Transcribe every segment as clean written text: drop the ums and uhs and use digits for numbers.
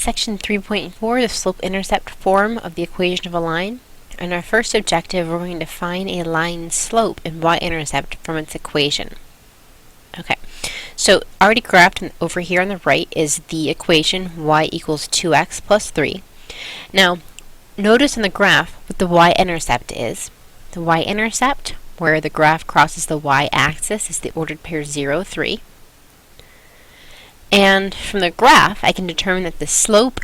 Section 3.4, the slope-intercept form of the equation of a line. In our first objective, we're going to find a line's slope in y-intercept from its equation. Okay, so already graphed over here on the right is the equation y equals 2x plus 3. Now, notice in the graph what the y-intercept is. The y-intercept, where the graph crosses the y-axis, is the ordered pair 0, 3. And from the graph, I can determine that the slope,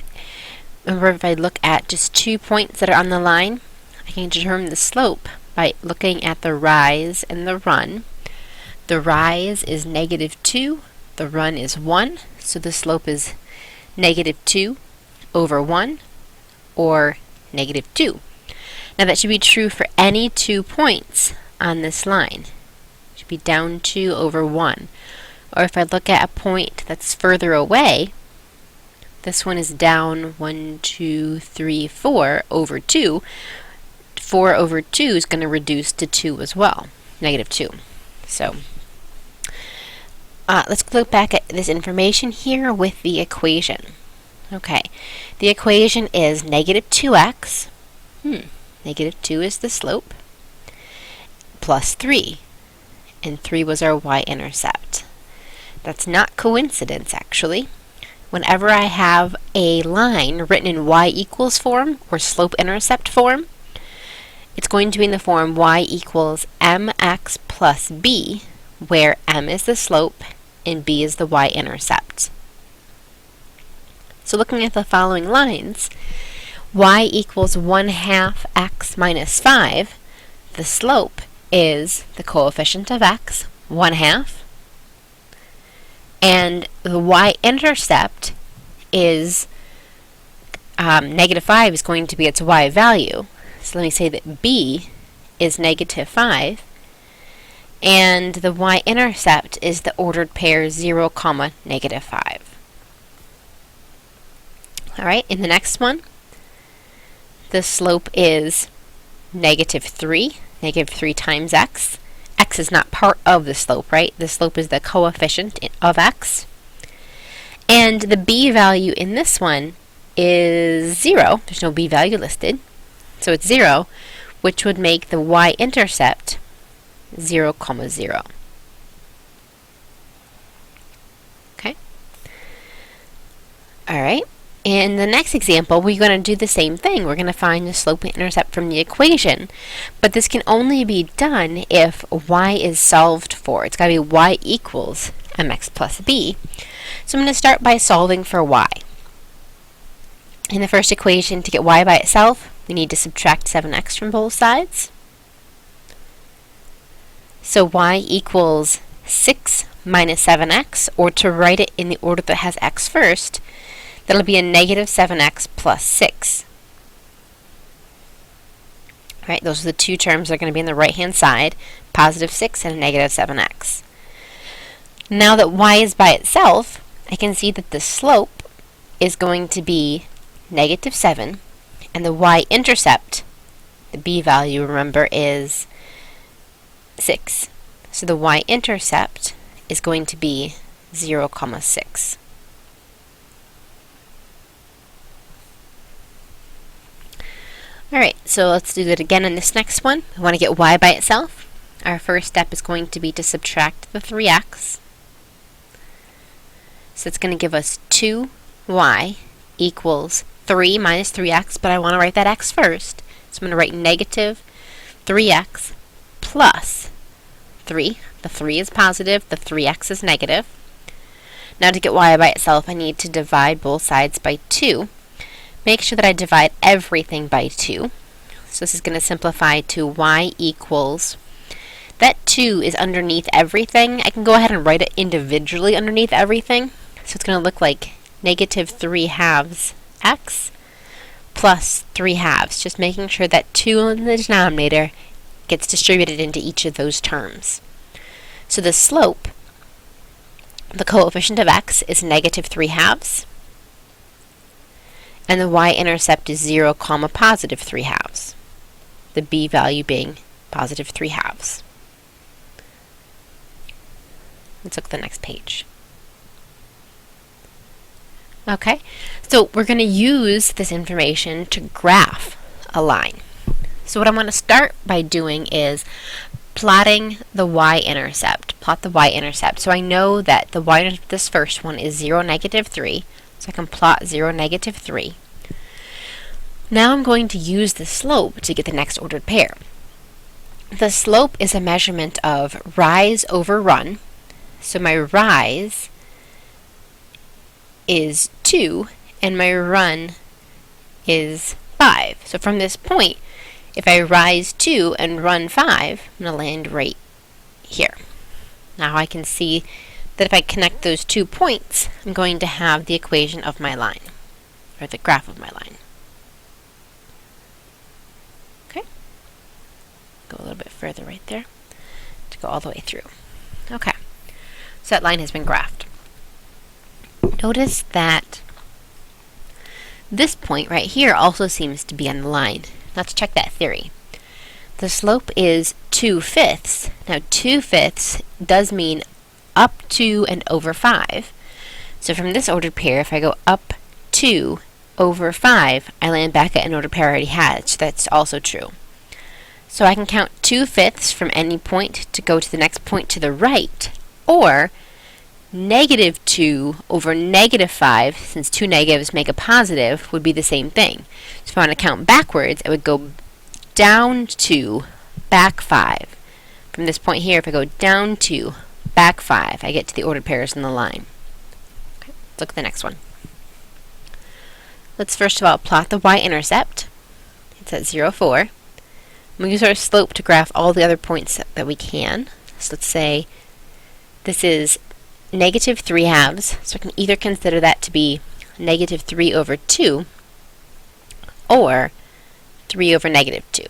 remember if I look at just 2 points that are on the line, I can determine the slope by looking at the rise and the run. The rise is -2, the run is 1, so the slope is -2 over 1, or -2. Now that should be true for any 2 points on this line. It should be down 2 over 1. Or if I look at a point that's further away, this one is down 1, 2, 3, 4 over 2. 4 over 2 is going to reduce to 2 as well, -2. So let's look back at this information here with the equation. Okay, the equation is -2x, -2 is the slope, plus 3, and 3 was our y-intercept. That's not coincidence, actually. Whenever I have a line written in y equals form or slope-intercept form, it's going to be in the form y equals mx plus b, where m is the slope and b is the y-intercept. So looking at the following lines, y equals 1/2 x minus 5, the slope is the coefficient of x, 1/2, and the y-intercept is -5 is going to be its y value. So let me say that b is -5, and the y-intercept is the ordered pair 0, -5. Alright, in the next one, the slope is -3, -3 times x. X is not part of the slope, right? The slope is the coefficient of x. And the b value in this one is 0. There's no b value listed. So it's 0, which would make the y-intercept 0, 0. Okay? Alright. In the next example, we're going to do the same thing. We're going to find the slope-intercept from the equation. But this can only be done if y is solved for. It's got to be y equals mx plus b. So I'm going to start by solving for y. In the first equation, to get y by itself, we need to subtract 7x from both sides. So y equals 6 minus 7x, or to write it in the order that has x first, that'll be a -7x plus 6. Right, those are the two terms that are going to be on the right-hand side, +6 and a -7x. Now that y is by itself, I can see that the slope is going to be -7, and the y-intercept, the b value, remember, is 6. So the y-intercept is going to be 0, 6. Alright, so let's do that again in this next one. We want to get y by itself. Our first step is going to be to subtract the 3x. So it's going to give us 2y equals 3 minus 3x, but I want to write that x first. So I'm going to write -3x plus 3. The 3 is positive, the 3x is negative. Now to get y by itself, I need to divide both sides by 2. Make sure that I divide everything by 2. So this is going to simplify to y equals, that 2 is underneath everything. I can go ahead and write it individually underneath everything. So it's going to look like -3/2 x plus 3/2, just making sure that 2 in the denominator gets distributed into each of those terms. So the slope, the coefficient of x, is -3/2. And the y-intercept is 0, +3/2. The b value being +3/2. Let's look at the next page. Okay, so we're going to use this information to graph a line. So what I'm going to start by doing is plotting the y-intercept. Plot the y-intercept. So I know that the y-intercept, this first one, is 0, -3. So I can plot 0, -3. Now I'm going to use the slope to get the next ordered pair. The slope is a measurement of rise over run. So my rise is 2, and my run is 5. So from this point, if I rise 2 and run 5, I'm going to land right here. Now I can see that if I connect those 2 points, I'm going to have the equation of my line, or the graph of my line. Okay, go a little bit further right there to go all the way through. Okay, so that line has been graphed. Notice that this point right here also seems to be on the line. Let's check that theory. The slope is 2/5. Now 2/5 does mean up 2 and over 5. So from this ordered pair, if I go up 2 over 5, I land back at an ordered pair I already had, so that's also true. So I can count 2/5 from any point to go to the next point to the right, or -2 over -5, since 2 negatives make a positive, would be the same thing. So if I want to count backwards, I would go down 2, back 5. From this point here, if I go down 2, back 5, I get to the ordered pairs in the line. Okay, let's look at the next one. Let's first of all plot the y-intercept. It's at 0, 4. We'll use our slope to graph all the other points that we can. So let's say this is -3/2, so I can either consider that to be -3 over 2 or 3 over -2.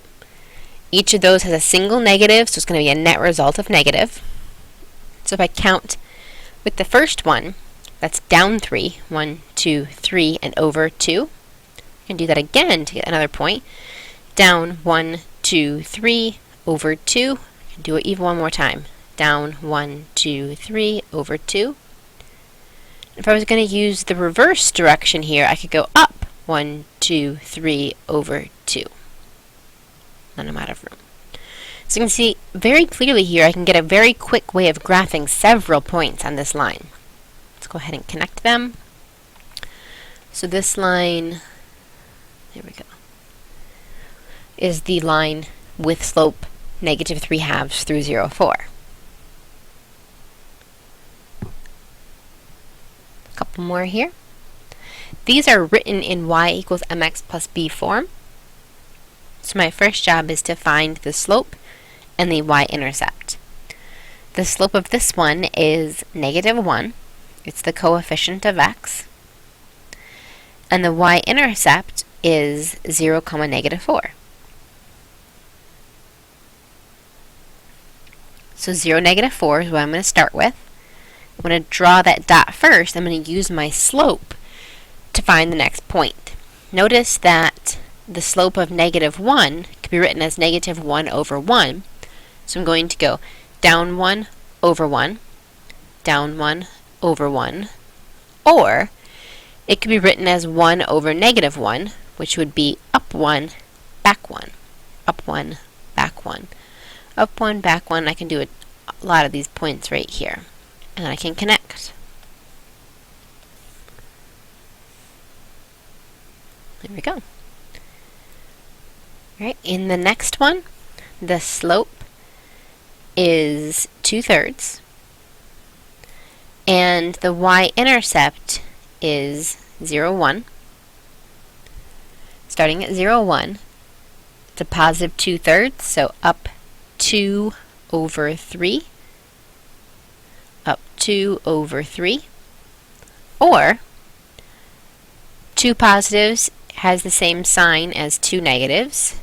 Each of those has a single negative, so it's going to be a net result of negative. So if I count with the first one, that's down 3, 1, 2, 3, and over 2. I can do that again to get another point. Down 1, 2, 3, over 2. I can do it even one more time. Down 1, 2, 3, over 2. If I was going to use the reverse direction here, I could go up 1, 2, 3, over 2. Then I'm out of room. So you can see very clearly here, I can get a very quick way of graphing several points on this line. Let's go ahead and connect them. So this line, there we go, is the line with slope -3/2 through 0, 4. Couple more here. These are written in y equals mx plus b form. So my first job is to find the slope and the y-intercept. The slope of this one is -1. It's the coefficient of x. And the y-intercept is 0, -4. So 0, -4 is what I'm going to start with. I'm going to draw that dot first. I'm going to use my slope to find the next point. Notice that the slope of -1 can be written as -1 over 1. So I'm going to go down 1 over 1, down 1 over 1, or it could be written as 1 over -1, which would be up 1, back 1, up 1, back 1, up 1, back 1. I can do a lot of these points right here. And then I can connect. There we go. Right, in the next one, the slope is 2/3, and the y-intercept is 0, 1. Starting at 0, 1, it's a positive 2/3, so up 2 over 3, up 2 over 3, or 2 positives has the same sign as 2 negatives,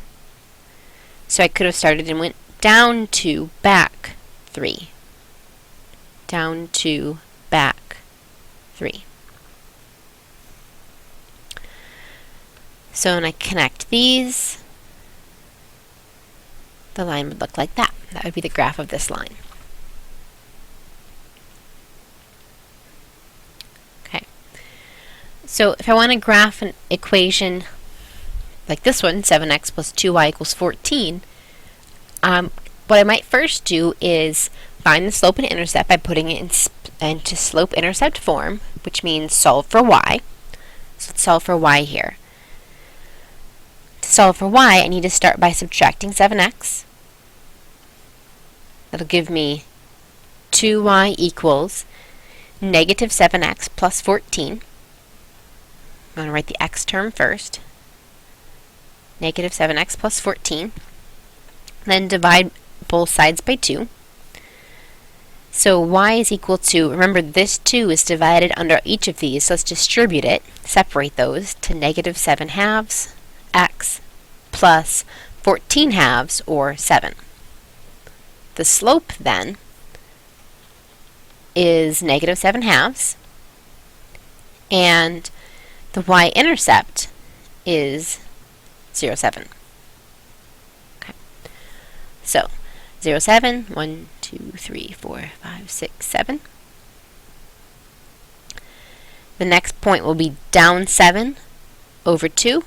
so I could have started and went down 2, back 3, down 2, back 3. So when I connect these, the line would look like that. That would be the graph of this line. So if I want to graph an equation like this one, 7x plus 2y equals 14, what I might first do is find the slope and intercept by putting it into slope-intercept form, which means solve for y. So let's solve for y here. To solve for y, I need to start by subtracting 7x. That'll give me 2y equals negative 7x plus 14. I'm going to write the x term first. Negative 7x plus 14. Then divide both sides by 2. So y is equal to, remember this 2 is divided under each of these, so let's distribute it, separate those to negative 7 halves x plus 14 halves, or 7. The slope, then, is negative 7 halves, and the y-intercept is 0, 7. Okay. So, 0, 7, 1, 2, 3, 4, 5, 6, 7. The next point will be down 7 over 2,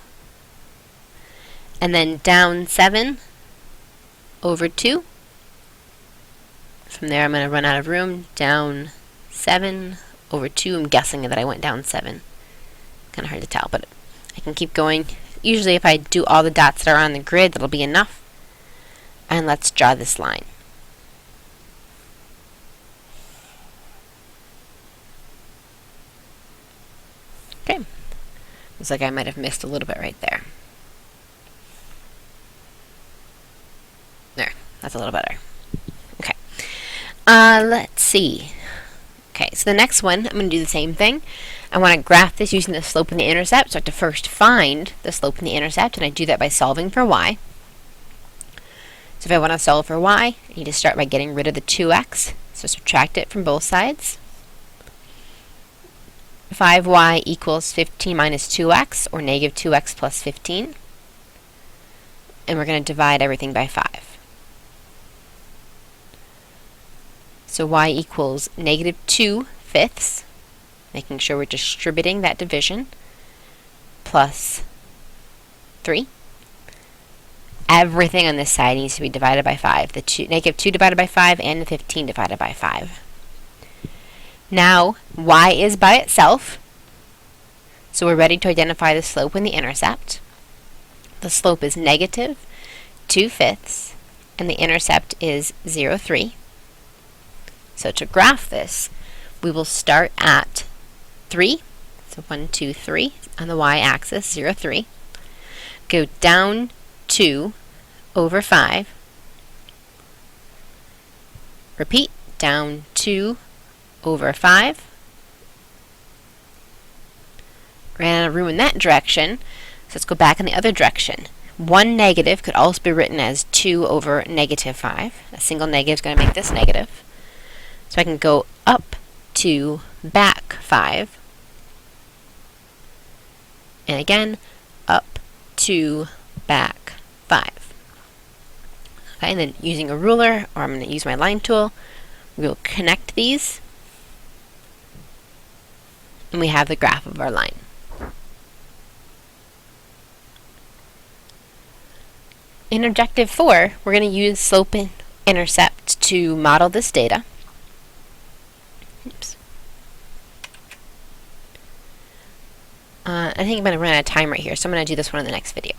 and then down 7 over 2. From there, I'm going to run out of room. Down 7 over 2. I'm guessing that I went down 7. Kind of hard to tell, but I can keep going. Usually, if I do all the dots that are on the grid, that'll be enough. And let's draw this line. Okay. Looks like I might have missed a little bit right there. There. That's a little better. Okay. Let's see. Okay, so the next one, I'm going to do the same thing. I want to graph this using the slope and the intercept, so I have to first find the slope and the intercept, and I do that by solving for y. So if I want to solve for y, I need to start by getting rid of the 2x, so subtract it from both sides. 5y equals 15 minus 2x, or negative 2x plus 15. And we're going to divide everything by 5. So y equals negative 2/5, making sure we're distributing that division, plus 3. Everything on this side needs to be divided by 5. The negative 2 divided by 5 and the 15 divided by 5. Now, y is by itself, so we're ready to identify the slope and the intercept. The slope is negative 2/5, and the intercept is 0, 3. So to graph this, we will start at 3, so 1, 2, 3 on the y-axis, 0, 3. Go down 2 over 5. Repeat, down 2 over 5. Ran out of room in that direction, so let's go back in the other direction. 1 negative could also be written as 2 over negative 5. A single negative is going to make this negative. So I can go up 2, back 5. And again, up 2, back 5. Okay, and then using a ruler, or I'm going to use my line tool, we'll connect these, and we have the graph of our line. In Objective 4, we're going to use slope and intercept to model this data. Oops. I think I'm going to run out of time right here, so I'm going to do this one in the next video.